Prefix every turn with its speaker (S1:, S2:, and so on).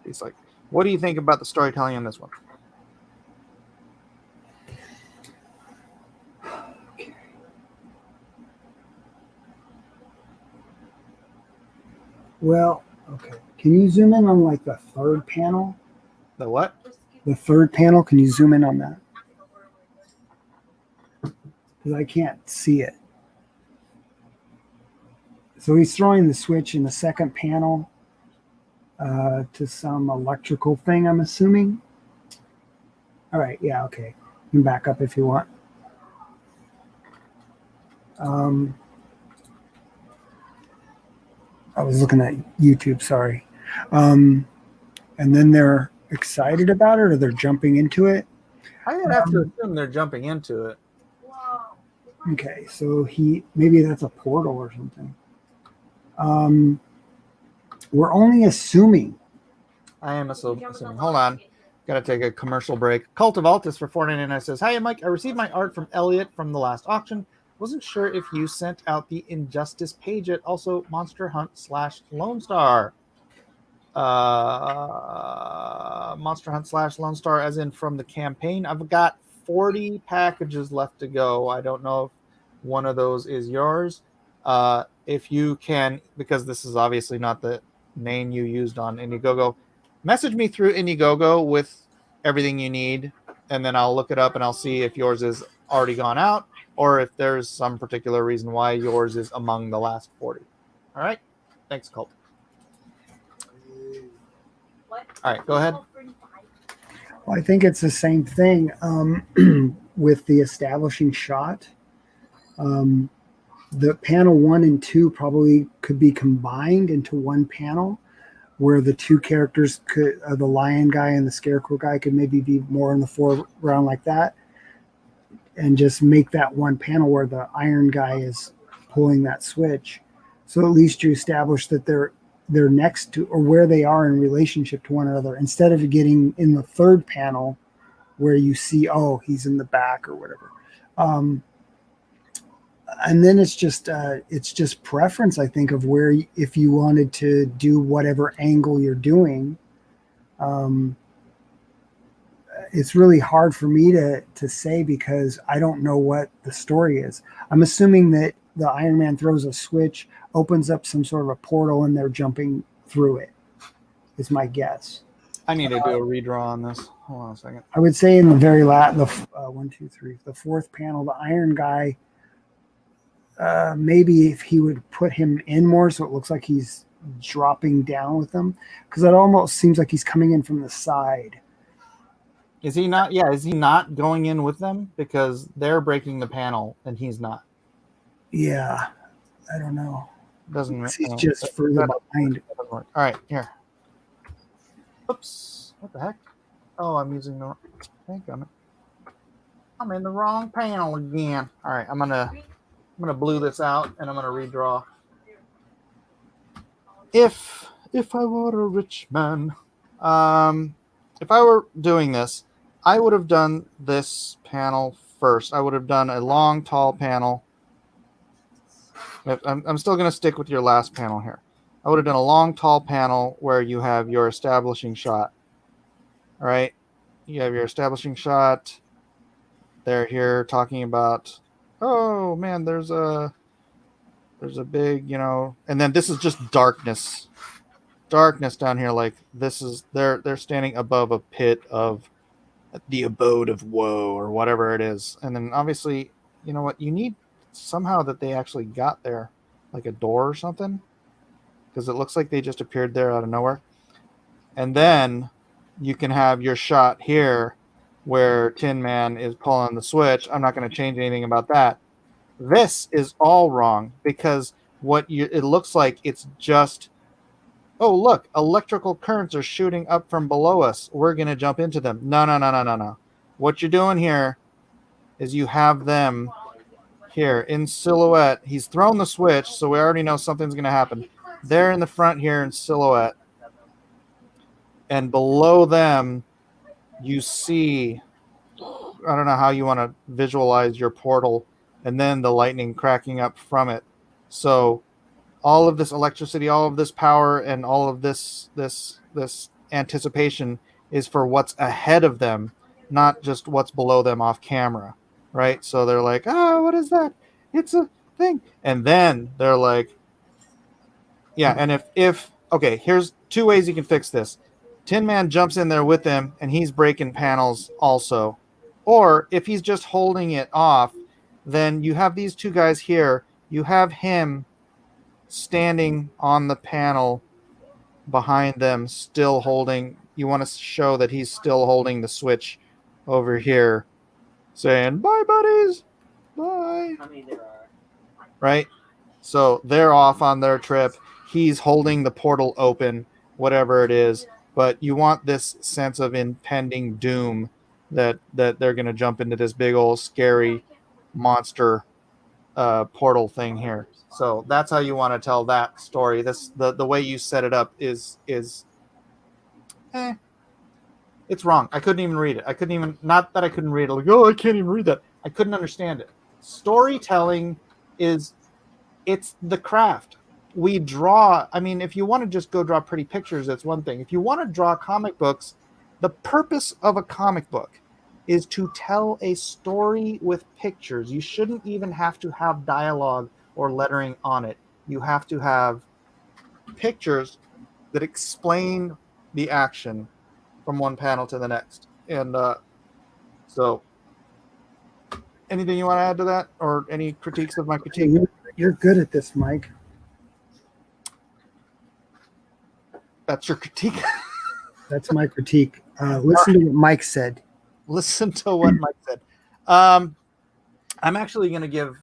S1: He's like, what do you think about the storytelling in this one?
S2: Okay. Well, okay. Can you zoom in on like the third panel?
S1: The what?
S2: The third panel, can you zoom in on that? Because I can't see it. So he's throwing the switch in the second panel to some electrical thing, I'm assuming. All right, yeah, okay. You can back up if you want. I was looking at YouTube, sorry. And then they're excited about it, or they're jumping into it.
S1: I would have to assume they're jumping into it.
S2: Okay, so maybe that's a portal or something. We're only assuming.
S1: I am assuming. Hold on. Got to take a commercial break. Cult of Altus for $4.99 says, "Hi, Mike. I received my art from Elliot from the last auction. Wasn't sure if you sent out the Injustice page yet. Also, Monster Hunt / Lone Star. Monster Hunt / Lone Star, as in from the campaign. I've got 40 packages left to go. I don't know if one of those is yours. If you can, because this is obviously not the name you used on Indiegogo, message me through Indiegogo with everything you need, and then I'll look it up and I'll see if yours is already gone out or if there's some particular reason why yours is among the last 40. All right? Thanks, Cult. All right, go ahead.
S2: Well, I think it's the same thing with the establishing shot. The panel 1 and 2 probably could be combined into one panel, where the two characters could, the lion guy and the scarecrow guy, could maybe be more in the foreground like that, and just make that one panel where the iron guy is pulling that switch. So at least you establish that they're next to, or where they are in relationship to one another, instead of getting in the third panel where you see, oh, he's in the back or whatever. And then it's just preference, I think, of where, if you wanted to do whatever angle you're doing. It's really hard for me to say, because I don't know what the story is. I'm assuming that the Iron Man throws a switch, opens up some sort of a portal, and they're jumping through it, is my guess.
S1: I need to do a redraw on this. Hold on a second.
S2: I would say in the very last, the fourth panel, the Iron Guy, maybe if he would put him in more so it looks like he's dropping down with them, because it almost seems like he's coming in from the side.
S1: Is he not? Yeah, is he not going in with them? Because they're breaking the panel and he's not.
S2: Yeah, I don't know. He's just further behind.
S1: All right, here. Oops, what the heck? Oh, I'm using the. I'm in the wrong panel again. All right, I'm gonna blue this out and I'm gonna redraw. If I were a rich man, if I were doing this, I would have done this panel first. I would have done a long, tall panel. I'm still going to stick with your last panel here. I would have done a long, tall panel where you have your establishing shot. All right? You have your establishing shot. They're here talking about, oh, man, there's a big, and then this is just darkness. Darkness down here, like this is they're standing above a pit of the abode of woe or whatever it is. And then obviously, you know what, you need somehow that they actually got there, like a door or something, because it looks like they just appeared there out of nowhere. And then you can have your shot here where Tin Man is pulling the switch. I'm not going to change anything about that. This is all wrong, because it looks like it's just, oh, look, electrical currents are shooting up from below us. We're going to jump into them. No. What you're doing here is you have them here in silhouette. He's thrown the switch, so we already know something's going to happen. They're in the front here in silhouette. And below them, you see, I don't know how you want to visualize your portal, and then the lightning cracking up from it. So all of this electricity, all of this power, and all of this anticipation is for what's ahead of them, not just what's below them off camera, right? So they're like, oh, what is that? It's a thing. And then they're like, yeah, and if okay, here's two ways you can fix this. Tin Man jumps in there with them and he's breaking panels also. Or if he's just holding it off, then you have these two guys here. You have him standing on the panel behind them, still holding. You want to show that he's still holding the switch over here, saying, bye, buddies. Bye.
S3: How many there are?
S1: Right? So they're off on their trip. He's holding the portal open, whatever it is. But you want this sense of impending doom that they're going to jump into this big old scary monster portal thing here. So that's how you want to tell that story. The way you set it up is it's wrong. I couldn't even read it. I couldn't even, not that I couldn't read it, like, oh, I can't even read that. I couldn't understand it. Storytelling it's the craft. We draw, I mean, if you want to just go draw pretty pictures, that's one thing. If you want to draw comic books, the purpose of a comic book is to tell a story with pictures. You shouldn't even have to have dialogue or lettering on it. You have to have pictures that explain the action from one panel to the next. And so, anything you want to add to that, or any critiques of my critique?
S2: You're good at this, Mike.
S1: That's your critique.
S2: That's my critique. Listen to what Mike said.
S1: Listen to what Mike said. I'm actually going to give